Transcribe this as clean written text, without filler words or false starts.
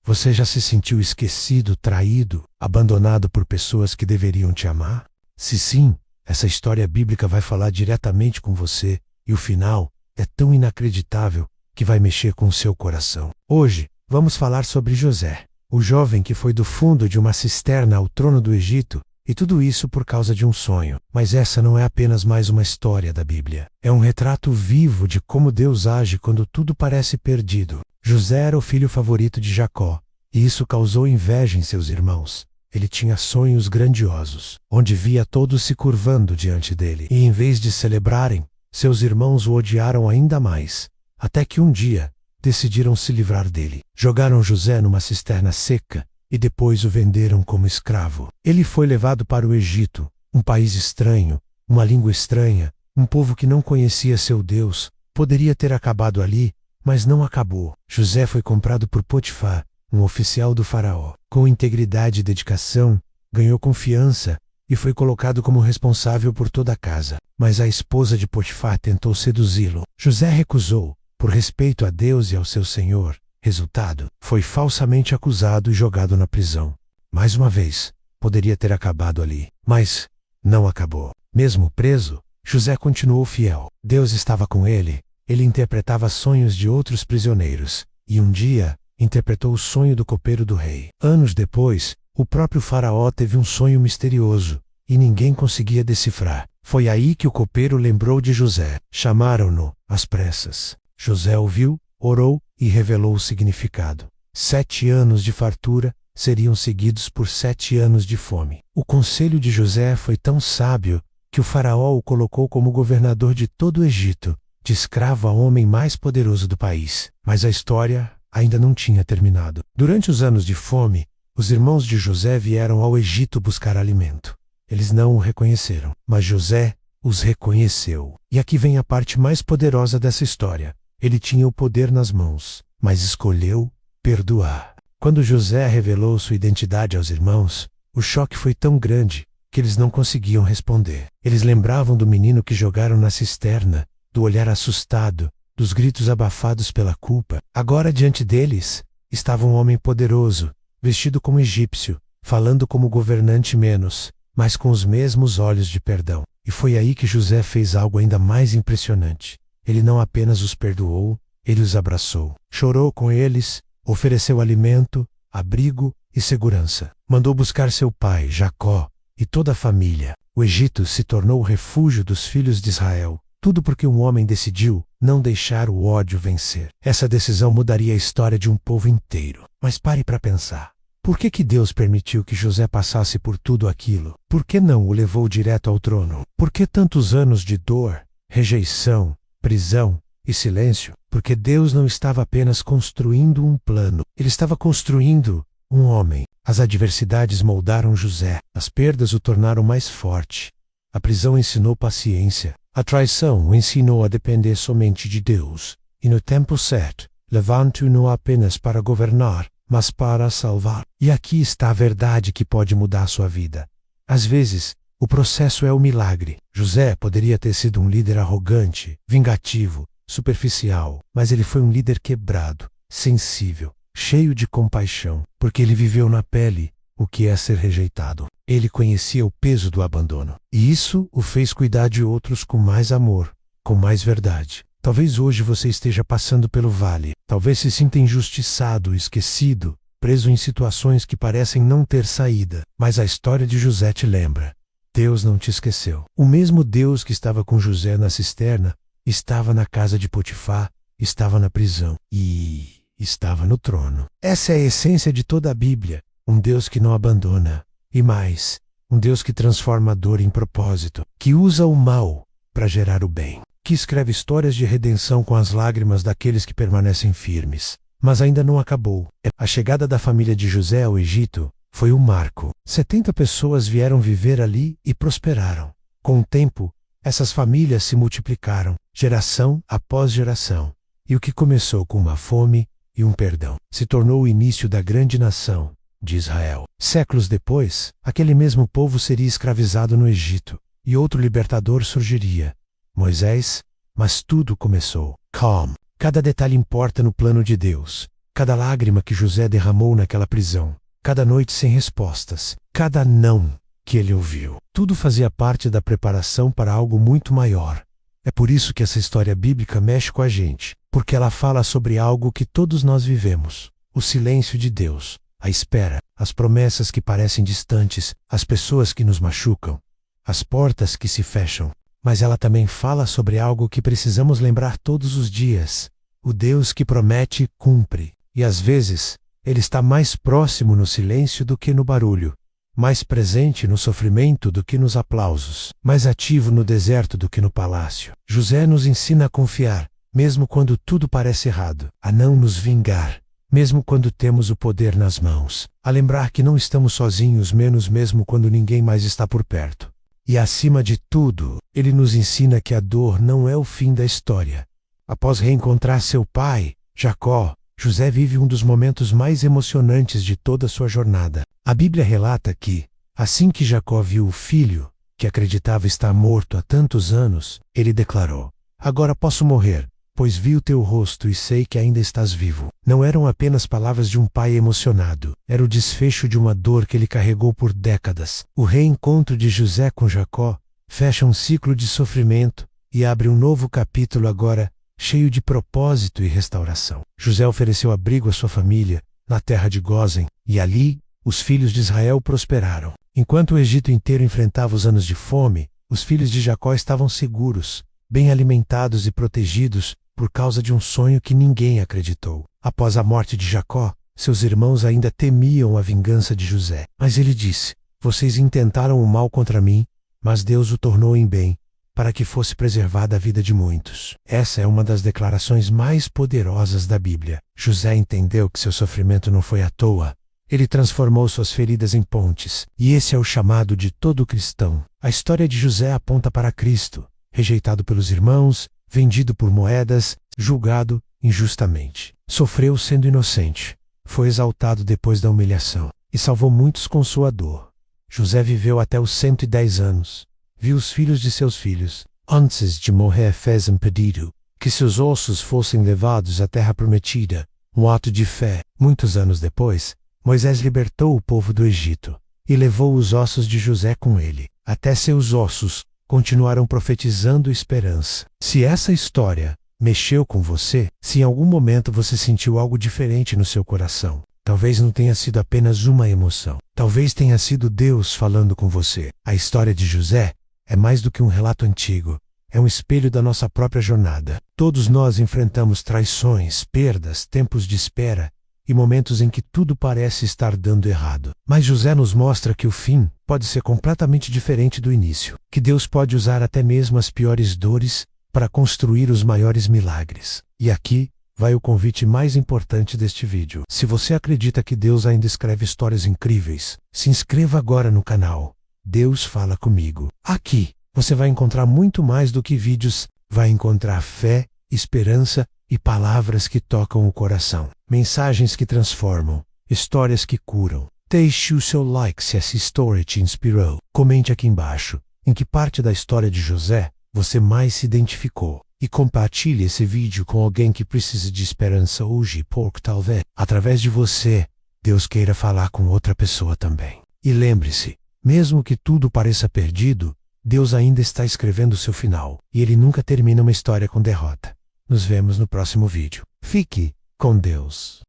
Você já se sentiu esquecido, traído, abandonado por pessoas que deveriam te amar? Se sim, essa história bíblica vai falar diretamente com você e o final é tão inacreditável que vai mexer com o seu coração. Hoje, vamos falar sobre José, o jovem que foi do fundo de uma cisterna ao trono do Egito, e tudo isso por causa de um sonho. Mas essa não é apenas mais uma história da Bíblia. É um retrato vivo de como Deus age quando tudo parece perdido. José era o filho favorito de Jacó, e isso causou inveja em seus irmãos. Ele tinha sonhos grandiosos, onde via todos se curvando diante dele. E em vez de celebrarem, seus irmãos o odiaram ainda mais. Até que um dia, decidiram se livrar dele. Jogaram José numa cisterna seca e depois o venderam como escravo. Ele foi levado para o Egito, um país estranho, uma língua estranha, um povo que não conhecia seu Deus. Poderia ter acabado ali, mas não acabou. José foi comprado por Potifar, um oficial do faraó. Com integridade e dedicação, ganhou confiança e foi colocado como responsável por toda a casa. Mas a esposa de Potifar tentou seduzi-lo. José recusou, por respeito a Deus e ao seu senhor. Resultado, foi falsamente acusado e jogado na prisão. Mais uma vez, poderia ter acabado ali, mas não acabou. Mesmo preso, José continuou fiel. Deus estava com ele. Ele interpretava sonhos de outros prisioneiros, e um dia, interpretou o sonho do copeiro do rei. Anos depois, o próprio faraó teve um sonho misterioso, e ninguém conseguia decifrar. Foi aí que o copeiro lembrou de José. Chamaram-no às pressas. José ouviu, orou e revelou o significado. 7 anos de fartura seriam seguidos por 7 anos de fome. O conselho de José foi tão sábio que o faraó o colocou como governador de todo o Egito, de escravo a homem mais poderoso do país. Mas a história ainda não tinha terminado. Durante os anos de fome, os irmãos de José vieram ao Egito buscar alimento. Eles não o reconheceram, mas José os reconheceu. E aqui vem a parte mais poderosa dessa história. Ele tinha o poder nas mãos, mas escolheu perdoar. Quando José revelou sua identidade aos irmãos, o choque foi tão grande que eles não conseguiam responder. Eles lembravam do menino que jogaram na cisterna, do olhar assustado, dos gritos abafados pela culpa. Agora diante deles estava um homem poderoso, vestido como egípcio, falando como governante menos, mas com os mesmos olhos de perdão. E foi aí que José fez algo ainda mais impressionante. Ele não apenas os perdoou, ele os abraçou. Chorou com eles, ofereceu alimento, abrigo e segurança. Mandou buscar seu pai, Jacó, e toda a família. O Egito se tornou o refúgio dos filhos de Israel. Tudo porque um homem decidiu não deixar o ódio vencer. Essa decisão mudaria a história de um povo inteiro. Mas pare para pensar. Por que Deus permitiu que José passasse por tudo aquilo? Por que não o levou direto ao trono? Por que tantos anos de dor, rejeição, prisão e silêncio? Porque Deus não estava apenas construindo um plano. Ele estava construindo um homem. As adversidades moldaram José. As perdas o tornaram mais forte. A prisão ensinou paciência. A traição o ensinou a depender somente de Deus. E no tempo certo, levante-o não apenas para governar, mas para salvar. E aqui está a verdade que pode mudar sua vida. Às vezes, o processo é o milagre. José poderia ter sido um líder arrogante, vingativo, superficial, mas ele foi um líder quebrado, sensível, cheio de compaixão, porque ele viveu na pele o que é ser rejeitado. Ele conhecia o peso do abandono, e isso o fez cuidar de outros com mais amor, com mais verdade. Talvez hoje você esteja passando pelo vale, talvez se sinta injustiçado, esquecido, preso em situações que parecem não ter saída, mas a história de José te lembra. Deus não te esqueceu. O mesmo Deus que estava com José na cisterna, estava na casa de Potifar, estava na prisão e estava no trono. Essa é a essência de toda a Bíblia. Um Deus que não abandona. E mais, um Deus que transforma a dor em propósito, que usa o mal para gerar o bem, que escreve histórias de redenção com as lágrimas daqueles que permanecem firmes. Mas ainda não acabou. A chegada da família de José ao Egito foi um marco. 70 pessoas vieram viver ali e prosperaram. Com o tempo, essas famílias se multiplicaram, geração após geração. E o que começou com uma fome e um perdão se tornou o início da grande nação de Israel. Séculos depois, aquele mesmo povo seria escravizado no Egito, e outro libertador surgiria, Moisés. Mas tudo começou. Calm. Cada detalhe importa no plano de Deus. Cada lágrima que José derramou naquela prisão, cada noite sem respostas, cada não que ele ouviu, tudo fazia parte da preparação para algo muito maior. É por isso que essa história bíblica mexe com a gente, porque ela fala sobre algo que todos nós vivemos: o silêncio de Deus, a espera, as promessas que parecem distantes, as pessoas que nos machucam, as portas que se fecham. Mas ela também fala sobre algo que precisamos lembrar todos os dias: o Deus que promete, cumpre. E às vezes, Ele está mais próximo no silêncio do que no barulho, mais presente no sofrimento do que nos aplausos, mais ativo no deserto do que no palácio. José nos ensina a confiar, mesmo quando tudo parece errado, a não nos vingar, mesmo quando temos o poder nas mãos, a lembrar que não estamos sozinhos, menos mesmo quando ninguém mais está por perto. E acima de tudo, ele nos ensina que a dor não é o fim da história. Após reencontrar seu pai, Jacó, José vive um dos momentos mais emocionantes de toda a sua jornada. A Bíblia relata que, assim que Jacó viu o filho, que acreditava estar morto há tantos anos, ele declarou: "Agora posso morrer, pois vi o teu rosto e sei que ainda estás vivo." Não eram apenas palavras de um pai emocionado, era o desfecho de uma dor que ele carregou por décadas. O reencontro de José com Jacó fecha um ciclo de sofrimento e abre um novo capítulo agora, cheio de propósito e restauração. José ofereceu abrigo à sua família, na terra de Gósen, e ali, os filhos de Israel prosperaram. Enquanto o Egito inteiro enfrentava os anos de fome, os filhos de Jacó estavam seguros, bem alimentados e protegidos, por causa de um sonho que ninguém acreditou. Após a morte de Jacó, seus irmãos ainda temiam a vingança de José. Mas ele disse: "Vocês intentaram o mal contra mim, mas Deus o tornou em bem, para que fosse preservada a vida de muitos." Essa é uma das declarações mais poderosas da Bíblia. José entendeu que seu sofrimento não foi à toa. Ele transformou suas feridas em pontes. E esse é o chamado de todo cristão. A história de José aponta para Cristo, rejeitado pelos irmãos, vendido por moedas, julgado injustamente. Sofreu sendo inocente. Foi exaltado depois da humilhação e salvou muitos com sua dor. José viveu até os 110 anos. Viu os filhos de seus filhos. Antes de morrer, fez um pedido: que seus ossos fossem levados à terra prometida, um ato de fé. Muitos anos depois, Moisés libertou o povo do Egito e levou os ossos de José com ele. Até seus ossos continuaram profetizando esperança. Se essa história mexeu com você, se em algum momento você sentiu algo diferente no seu coração, talvez não tenha sido apenas uma emoção. Talvez tenha sido Deus falando com você. A história de José é mais do que um relato antigo. É um espelho da nossa própria jornada. Todos nós enfrentamos traições, perdas, tempos de espera e momentos em que tudo parece estar dando errado. Mas José nos mostra que o fim pode ser completamente diferente do início, que Deus pode usar até mesmo as piores dores para construir os maiores milagres. E aqui vai o convite mais importante deste vídeo. Se você acredita que Deus ainda escreve histórias incríveis, se inscreva agora no canal Deus Fala Comigo. Aqui você vai encontrar muito mais do que vídeos, vai encontrar fé, esperança e palavras que tocam o coração. Mensagens que transformam, histórias que curam. Deixe o seu like se essa história te inspirou. Comente aqui embaixo em que parte da história de José você mais se identificou. E compartilhe esse vídeo com alguém que precisa de esperança hoje, porque talvez, através de você, Deus queira falar com outra pessoa também. E lembre-se, mesmo que tudo pareça perdido, Deus ainda está escrevendo o seu final. E Ele nunca termina uma história com derrota. Nos vemos no próximo vídeo. Fique com Deus.